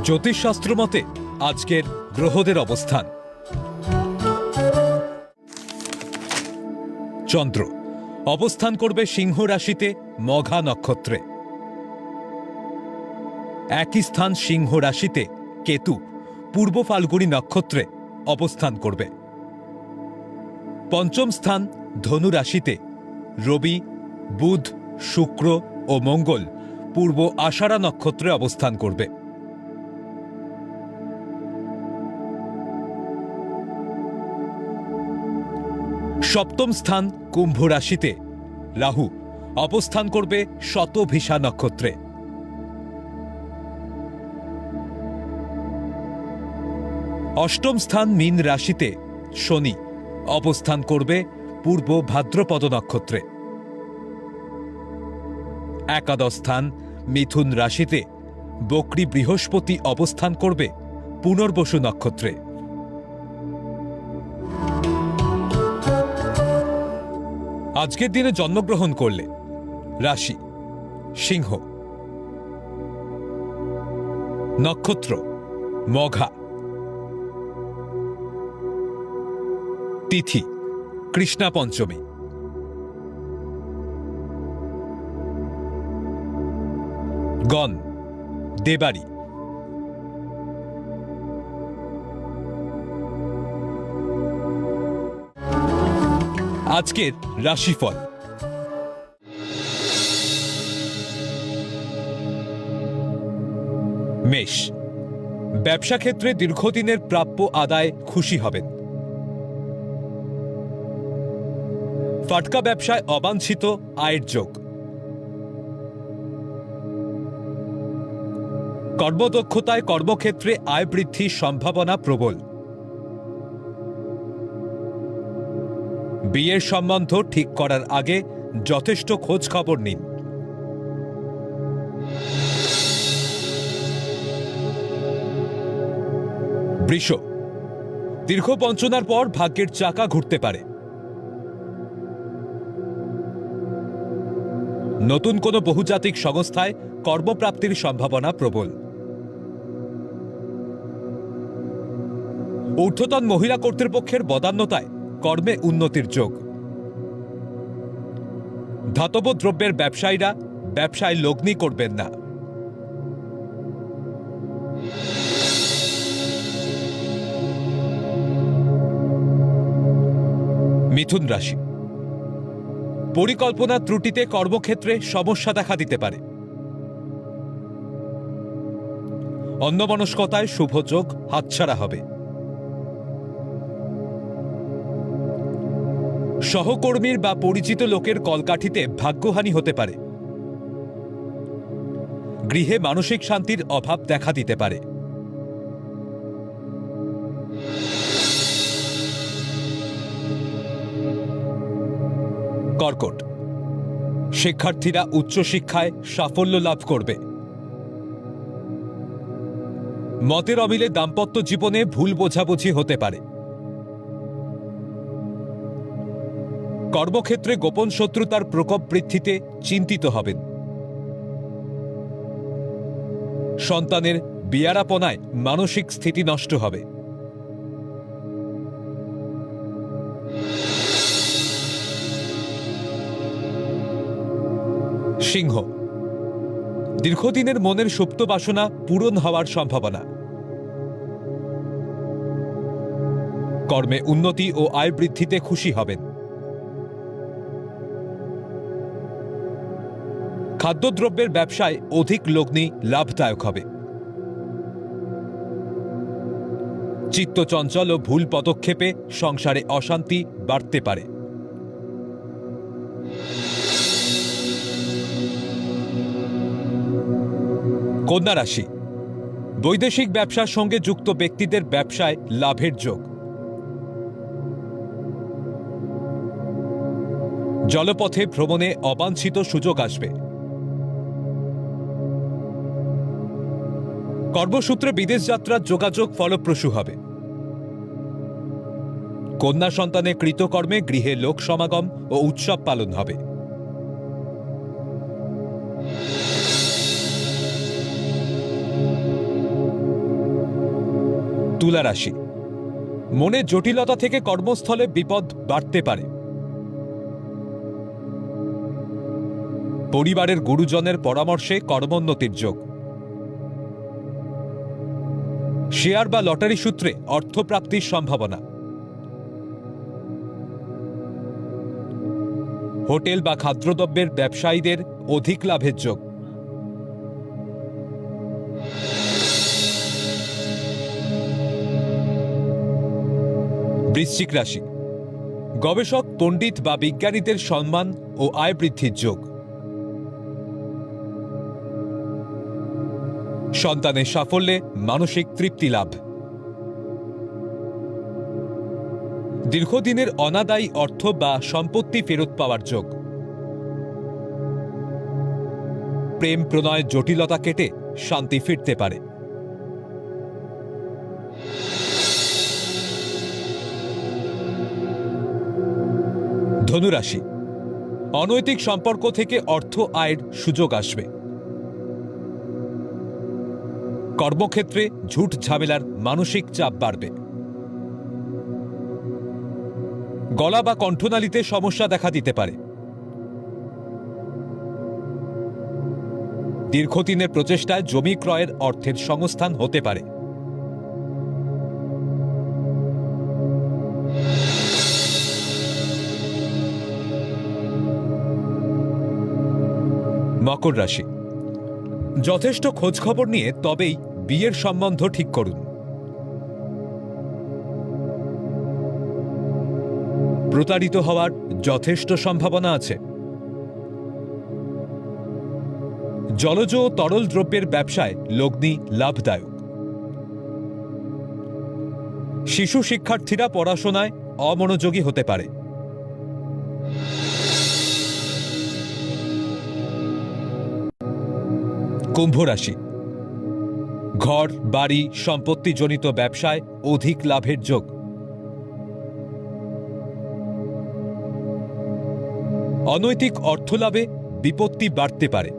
জ্যোতিষশাস্ত্র মতে আজকের গ্রহদের অবস্থান। চন্দ্র অবস্থান করবে সিংহ রাশিতে মঘা নক্ষত্রে। একই স্থান সিংহ রাশিতে কেতু পূর্ব ফাল্গুনী নক্ষত্রে অবস্থান করবে। পঞ্চম স্থান ধনু রাশিতে রবি, বুধ, শুক্র ও মঙ্গল পূর্ব আষাঢ়া নক্ষত্রে অবস্থান করবে। সপ্তম স্থান কুম্ভ রাশিতে রাহু অবস্থান করবে শতভিষা নক্ষত্রে। অষ্টম স্থান মীন রাশিতে শনি অবস্থান করবে পূর্ব ভাদ্রপদ নক্ষত্রে। একাদশ স্থান মিথুন রাশিতে বক্রী বৃহস্পতি অবস্থান করবে পুনর্বসু নক্ষত্রে। আজকের দিনে জন্মগ্রহণ করলে রাশি সিংহ, নক্ষত্র মঘা, তিথি কৃষ্ণা পঞ্চমী, গণ দেবারি। আজকের রাশিফল। মেষ, ব্যবসা ক্ষেত্রে দীর্ঘদিনের প্রাপ্য আদায় খুশি হবেন। ফাটকা ব্যবসায় অবাঞ্ছিত আয়ের যোগ। কর্মদক্ষতায় কর্মক্ষেত্রে আয় বৃদ্ধির সম্ভাবনা প্রবল। বিয়ের সম্বন্ধ ঠিক করার আগে যথেষ্ট খোঁজ খবর নিন। বৃষ, দীর্ঘ বঞ্চনার পর ভাগ্যের চাকা ঘুরতে পারে। নতুন কোনো বহুজাতিক সংস্থায় কর্মপ্রাপ্তির সম্ভাবনা প্রবল। ঊর্ধ্বতন মহিলা কর্তৃপক্ষের বদান্যতায় কর্মে উন্নতির যোগ। ধাতব দ্রব্যের ব্যবসায়ীরা ব্যবসায় লগ্নি করবেন না। মিথুন রাশি, পরিকল্পনা ত্রুটিতে কর্মক্ষেত্রে সমস্যা দেখা দিতে পারে। অন্যমনস্কতায় শুভযোগ হাতছাড়া হবে। সহকর্মীর বা পরিচিত লোকের কলকাঠিতে ভাগ্যহানি হতে পারে। গৃহে মানসিক শান্তির অভাব দেখা দিতে পারে। কর্কট, শিক্ষার্থীরা উচ্চশিক্ষায় সাফল্য লাভ করবে। মতের অমিলে দাম্পত্য জীবনে ভুল বোঝাবুঝি হতে পারে। কর্মক্ষেত্রে গোপন শত্রুতার প্রকোপ বৃদ্ধিতে চিন্তিত হবেন। সন্তানের বিয়ারাপনায় মানসিক স্থিতি নষ্ট হবে। সিংহ, দীর্ঘদিনের মনের সুপ্ত বাসনা পূরণ হওয়ার সম্ভাবনা। কর্মে উন্নতি ও আয় বৃদ্ধিতে খুশি হবেন। খাদ্যদ্রব্যের ব্যবসায় অধিক লগ্নি লাভদায়ক হবে। চিত্তচঞ্চল ও ভুল পদক্ষেপে সংসারে অশান্তি বাড়তে পারে। কন্যা রাশি, বৈদেশিক ব্যবসার সঙ্গে যুক্ত ব্যক্তিদের ব্যবসায় লাভের যোগ। জলপথে ভ্রমণে অবাঞ্ছিত সুযোগ আসবে। কর্মসূত্রে বিদেশ যাত্রার যোগাযোগ ফলপ্রসূ হবে। কন্যা সন্তানের কৃতকর্মে গৃহে লোক সমাগম ও উৎসব পালন হবে। তুলা রাশি, মনে জটিলতা থেকে কর্মস্থলে বিপদ বাড়তে পারে। পরিবারের গুরুজনের পরামর্শে কর্মোন্নতির যোগ। শেয়ার বা লটারি সূত্রে অর্থপ্রাপ্তির সম্ভাবনা। হোটেল বা খাদ্যদ্রব্যের ব্যবসায়ীদের অধিক লাভের যোগ। বৃশ্চিক রাশি, গবেষক, পণ্ডিত বা বিজ্ঞানীদের সম্মান ও আয় বৃদ্ধির যোগ। সন্তানের সাফল্যে মানসিক তৃপ্তি লাভ। দীর্ঘদিনের অনাদায়ী অর্থ বা সম্পত্তি ফেরত পাওয়ার যোগ। প্রেম প্রণয় জটিলতা কেটে শান্তি ফিরতে পারে। ধনুরাশি, অনৈতিক সম্পর্ক থেকে অর্থ আয়ের সুযোগ আসবে। কর্মক্ষেত্রে ঝুট ঝামেলার মানসিক চাপ বাড়বে। গলা বা কণ্ঠনালীতে সমস্যা দেখা দিতে পারে। দীর্ঘদিনের প্রচেষ্টায় জমি ক্রয়ের অর্থের সংস্থান হতে পারে। মকর রাশি, যথেষ্ট খোঁজখবর নিয়ে তবেই বিয়ের সম্বন্ধ ঠিক করুন। প্রতারিত হওয়ার যথেষ্ট সম্ভাবনা আছে। জলজ ও তরল দ্রব্যের ব্যবসায় লগ্নি লাভদায়ক। শিশু শিক্ষার্থীরা পড়াশোনায় অমনোযোগী হতে পারে। কুম্ভ রাশি, ঘর বাড়ি সম্পত্তিজনিত ব্যবসায় অধিক লাভের যোগ। অনৈতিক অর্থলাভে বিপত্তি বাড়তে পারে।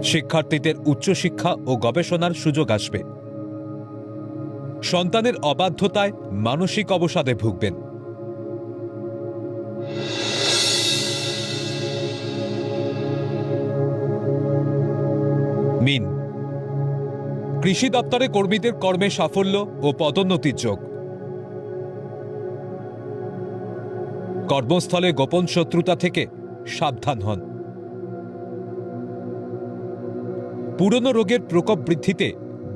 শিক্ষার্থীদের উচ্চশিক্ষা ও গবেষণার সুযোগ আসবে। সন্তানের অবাধ্যতায় মানসিক অবসাদে ভুগবেন। মীন, কৃষি দপ্তরে কর্মীদের কর্মে সাফল্য ও পদোন্নতির যোগ। কর্মস্থলে গোপন শত্রুতা থেকে সাবধান হন। পুরনো রোগের প্রকোপ বৃদ্ধিতে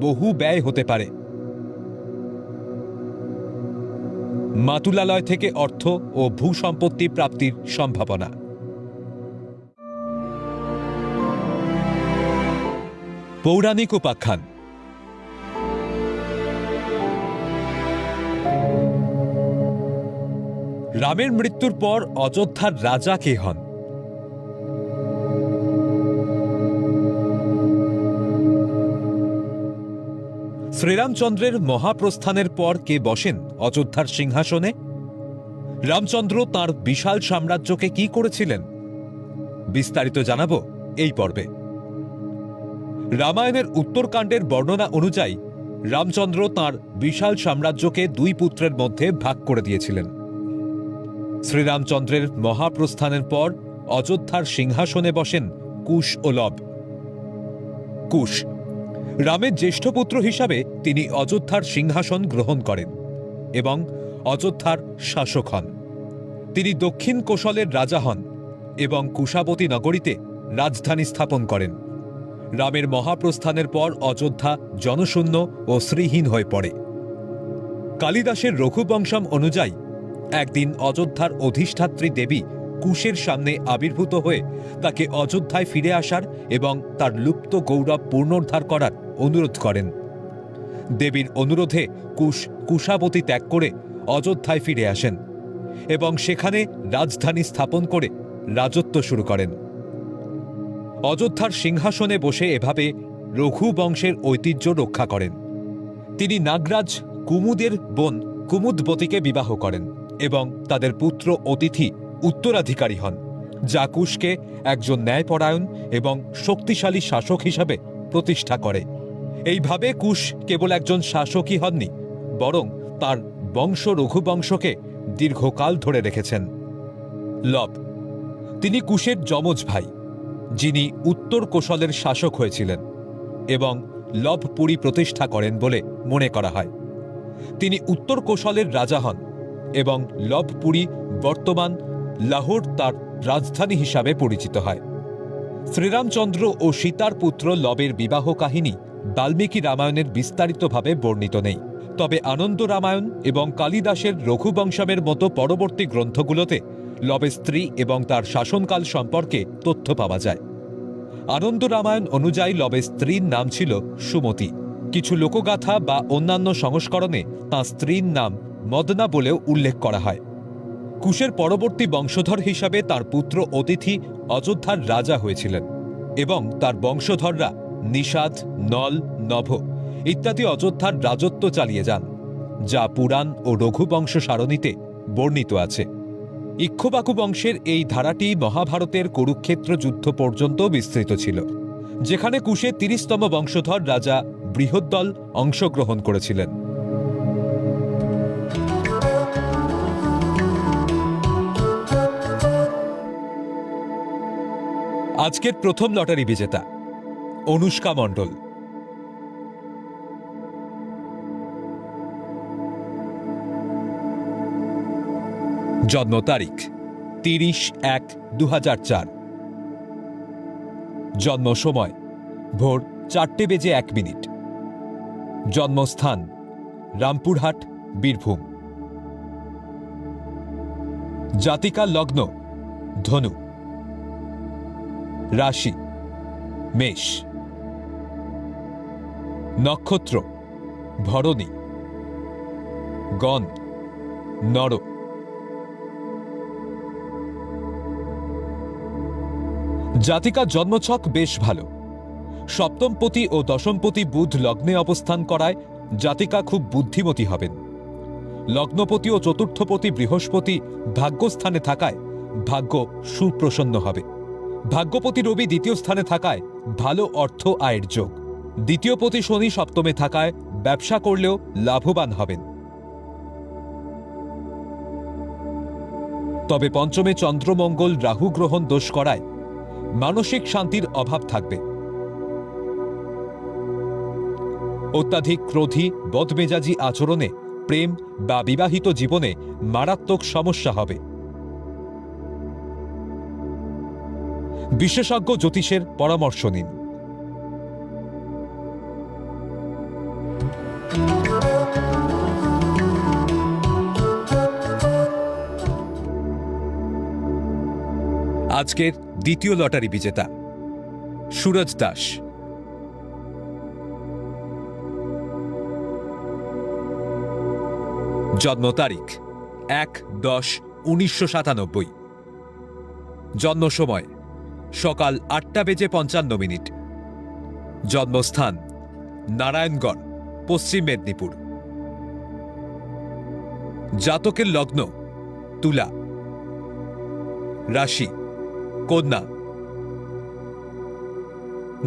বহু ব্যয় হতে পারে। মাতুলালয় থেকে অর্থ ও ভূসম্পত্তি প্রাপ্তির সম্ভাবনা। পৌরাণিক উপাখ্যান। রামের মৃত্যুর পর অযোধ্যার রাজা কে হন? শ্রীরামচন্দ্রের মহাপ্রস্থানের পর কে বসেন অযোধ্যার সিংহাসনে? রামচন্দ্র তাঁর বিশাল সাম্রাজ্যকে কি করেছিলেন? বিস্তারিত জানাবো এই পর্বে। রামায়ণের উত্তরকাণ্ডের বর্ণনা অনুযায়ী রামচন্দ্র তাঁর বিশাল সাম্রাজ্যকে দুই পুত্রের মধ্যে ভাগ করে দিয়েছিলেন। শ্রীরামচন্দ্রের মহাপ্রস্থানের পর অযোধ্যার সিংহাসনে বসেন কুশ ও লব। কুশ রামের জ্যেষ্ঠ পুত্র হিসাবে তিনি অযোধ্যার সিংহাসন গ্রহণ করেন এবং অযোধ্যার শাসক হন। তিনি দক্ষিণ কোশলের রাজা হন এবং কুশাবতী নগরীতে রাজধানী স্থাপন করেন। রামের মহাপ্রস্থানের পর অযোধ্যা জনশূন্য ও শ্রীহীন হয়ে পড়ে। কালিদাসের রঘুবংশম অনুযায়ী একদিন অযোধ্যার অধিষ্ঠাত্রী দেবী কুশের সামনে আবির্ভূত হয়ে তাকে অযোধ্যায় ফিরে আসার এবং তার লুপ্ত গৌরব পুনরুদ্ধার করার অনুরোধ করেন। দেবীর অনুরোধে কুশ কুশাবতী ত্যাগ করে অযোধ্যায় ফিরে আসেন এবং সেখানে রাজধানী স্থাপন করে রাজত্ব শুরু করেন। অযোধ্যার সিংহাসনে বসে এভাবে রঘু বংশের ঐতিহ্য রক্ষা করেন। তিনি নাগরাজ কুমুদের বোন কুমুদবতীকে বিবাহ করেন এবং তাদের পুত্র অতিথি উত্তরাধিকারী হন, যা কুশকে একজন ন্যায়পরায়ণ এবং শক্তিশালী শাসক হিসাবে প্রতিষ্ঠা করে। এইভাবে কুশ কেবল একজন শাসকই হননি, বরং তার বংশ রঘুবংশকে দীর্ঘকাল ধরে রেখেছেন। লব, তিনি কুশের যমজ ভাই, যিনি উত্তর কোশলের শাসক হয়েছিলেন এবং লবপুরী প্রতিষ্ঠা করেন বলে মনে করা হয়। তিনি উত্তর কোশলের রাজা হন এবং লবপুরী বর্তমান লাহোর তার রাজধানী হিসাবে পরিচিত হয়। শ্রীরামচন্দ্র ও সীতার পুত্র লবের বিবাহ কাহিনী বাল্মীকি রামায়ণের বিস্তারিতভাবে বর্ণিত নেই, তবে আনন্দ রামায়ণ এবং কালিদাসের রঘুবংশমের মতো পরবর্তী গ্রন্থগুলোতে লবের স্ত্রী এবং তার শাসনকাল সম্পর্কে তথ্য পাওয়া যায়। আনন্দ রামায়ণ অনুযায়ী লবের স্ত্রীর নাম ছিল সুমতি। কিছু লোকগাথা বা অন্যান্য সংস্করণে তাঁর স্ত্রীর নাম মদনা বলেও উল্লেখ করা হয়। কুশের পরবর্তী বংশধর হিসাবে তার পুত্র অতিথি অযোধ্যার রাজা হয়েছিলেন এবং তার বংশধররা নিষাদ, নল, নভ ইত্যাদি অযোধ্যার রাজত্ব চালিয়ে যান, যা পুরাণ ও রঘুবংশ সারণীতে বর্ণিত আছে। ইক্ষ্বাকু বংশের এই ধারাটি মহাভারতের কুরুক্ষেত্র যুদ্ধ পর্যন্ত বিস্তৃত ছিল, যেখানে কুশের ৩০তম বংশধর রাজা বৃহদ্দল অংশগ্রহণ করেছিলেন। আজকের প্রথম লটারি বিজেতা অনুষ্কা মণ্ডল। জন্ম তারিখ ৩০/১/২০০৪। জন্ম সময় ভোর ৪:০১। জন্মস্থান রামপুরহাট, বীরভূম। জাতিকা লগ্ন ধনু, রাশি মেষ, নক্ষত্র ভরণী, গণ নর। জাতিকা জন্মছক বেশ ভালো। সপ্তমপতি ও দশমপতি বুধ লগ্নে অবস্থান করায় জাতিকা খুব বুদ্ধিমতী হবেন। লগ্নপতি ও চতুর্থপতি বৃহস্পতি ভাগ্যস্থানে থাকায় ভাগ্য সুপ্রসন্ন হবে। ভাগ্যপতি রবি দ্বিতীয় স্থানে থাকায় ভালো অর্থ আয়ের যোগ। দ্বিতীয়পতি শনি সপ্তমে থাকায় ব্যবসা করলেও লাভবান হবেন। তবে পঞ্চমে চন্দ্রমঙ্গল রাহু গ্রহণ দোষ করায় মানসিক শান্তির অভাব থাকবে। অত্যাধিক ক্রোধী, বদমেজাজি আচরণে প্রেম বা বিবাহিত জীবনে মারাত্মক সমস্যা হবে। বিশেষজ্ঞ জ্যোতিষের পরামর্শ নিন। আজকের দ্বিতীয় লটারি বিজেতা সুরজ দাস। জন্ম তারিখ ১/১০/১৯৯৭। জন্ম সময় সকাল ৮:৫৫। জন্মস্থান নারায়ণগড়, পশ্চিম মেদিনীপুর। জাতকের লগ্ন তুলা, রাশি কন্যা,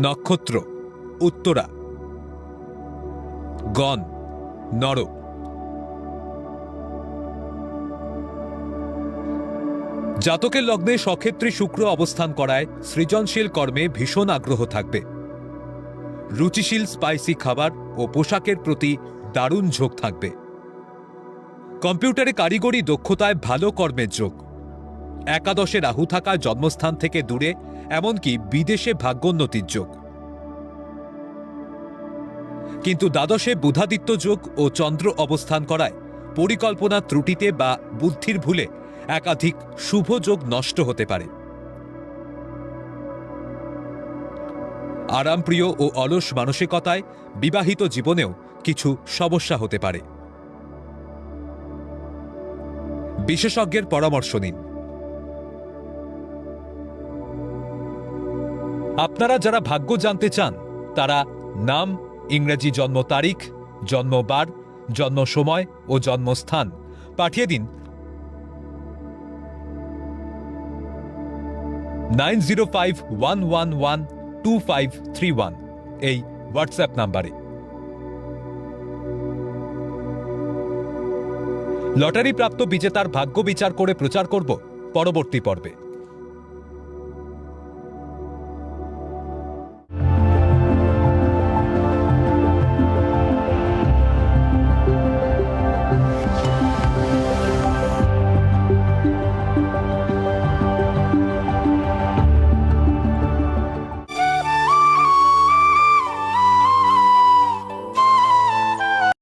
নক্ষত্র উত্তরা, গণ নর। জাতকের লগ্নে সক্ষেত্রী শুক্র অবস্থান করায় সৃজনশীল কর্মে ভীষণ আগ্রহ থাকবে। রুচিশীল স্পাইসি খাবার ও পোশাকের প্রতি দারুণ ঝোঁক থাকবে। কম্পিউটারে কারিগরি দক্ষতায় ভালো কর্মের যোগ। একাদশে রাহু থাকায় জন্মস্থান থেকে দূরে, এমনকি বিদেশে ভাগ্যোন্নতির যোগ। কিন্তু দ্বাদশে বুধাদিত্য যোগ ও চন্দ্র অবস্থান করায় পরিকল্পনা ত্রুটিতে বা বুদ্ধির ভুলে একাধিক শুভ যোগ নষ্ট হতে পারে। আরামপ্রিয় ও অলস মানসিকতায় বিবাহিত জীবনেও কিছু সমস্যা হতে পারে। বিশেষজ্ঞের পরামর্শ নিন। আপনারা যারা ভাগ্য জানতে চান তারা নাম, ইংরেজি জন্ম তারিখ, জন্মবার, জন্ম সময় ও জন্মস্থান পাঠিয়ে দিন 9051112531 এই হোয়াটসঅ্যাপ নাম্বারে। লটারি প্রাপ্ত বিজেতার ভাগ্য বিচার করে প্রচার করব পরবর্তী পর্বে।